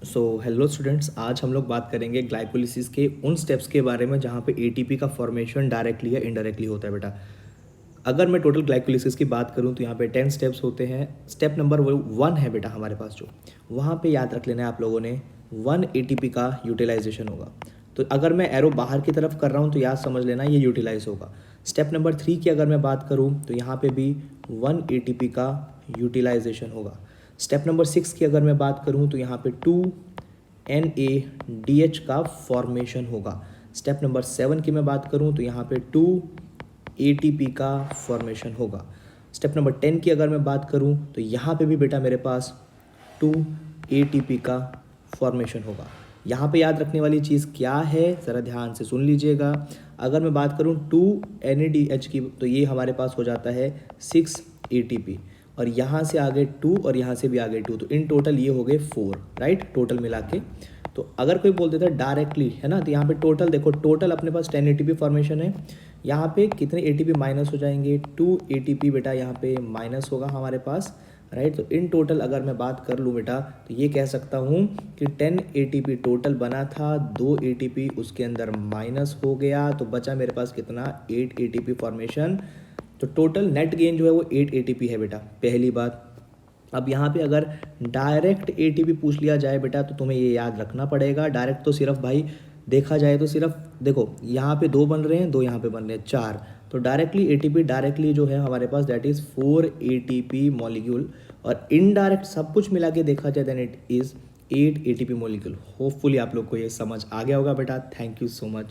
Hello students, आज हम लोग बात करेंगे ग्लाइकोलिसिस के उन स्टेप्स के बारे में जहाँ पे एटीपी का फॉर्मेशन डायरेक्टली या इनडायरेक्टली होता है बेटा। अगर मैं टोटल ग्लाइकोलिसिस की बात करूँ तो यहाँ पे 10 स्टेप्स होते हैं। स्टेप नंबर 1 है बेटा हमारे पास, जो वहाँ पे याद रख लेना है आप लोगों ने, 1 एटीपी का यूटिलाइजेशन होगा। तो अगर मैं एरो बाहर की तरफ कर रहा हूँ तो याद समझ लेना ये यूटिलाइज होगा। स्टेप नंबर 3 की अगर मैं बात करूँ तो यहाँ पे भी 1 एटीपी का यूटिलाइजेशन होगा। स्टेप नंबर 6 की अगर मैं बात करूँ तो यहाँ पे 2 NADH का फॉर्मेशन होगा। स्टेप नंबर 7 की मैं बात करूँ तो यहाँ पे 2 ATP का फॉर्मेशन होगा। स्टेप नंबर 10 की अगर मैं बात करूँ तो यहाँ पे भी बेटा मेरे पास 2 ATP का फॉर्मेशन होगा। यहाँ पे याद रखने वाली चीज़ क्या है, ज़रा ध्यान से सुन लीजिएगा। अगर मैं बात करूँ 2 NADH की तो ये हमारे पास हो जाता है 6 ATP, और यहाँ से आगे 2 और यहाँ से भी आगे 2, तो इन टोटल ये हो गए 4, राइट, टोटल मिला के। तो अगर कोई बोल देता है डायरेक्टली, है ना, तो यहाँ पे टोटल देखो, टोटल अपने पास 10 ATP फॉर्मेशन है। यहाँ पे कितने ATP माइनस हो जाएंगे, 2 ATP बेटा यहाँ पे माइनस होगा हमारे पास, राइट। तो इन टोटल अगर मैं बात कर लूँ बेटा तो ये कह सकता हूँ कि 10 ATP टोटल बना था, 2 ATP उसके अंदर माइनस हो गया, तो बचा मेरे पास कितना, 8 ATP फॉर्मेशन। तो टोटल नेट गेन जो है वो 8 ATP है बेटा, पहली बात। अब यहाँ पे अगर डायरेक्ट एटीपी पूछ लिया जाए बेटा तो तुम्हें ये याद रखना पड़ेगा। डायरेक्ट तो सिर्फ भाई देखा जाए तो सिर्फ देखो, यहाँ पे 2 बन रहे हैं, 2 यहाँ पे बन रहे हैं, 4। तो डायरेक्टली एटीपी डायरेक्टली जो है हमारे पास दैट इज़ 4 ATP मॉलिक्यूल, और इनडायरेक्ट सब कुछ मिला के देखा जाए then it is 8 ATP molecule. Hopefully आप लोग को ये समझ आ गया होगा बेटा। Thank you so much.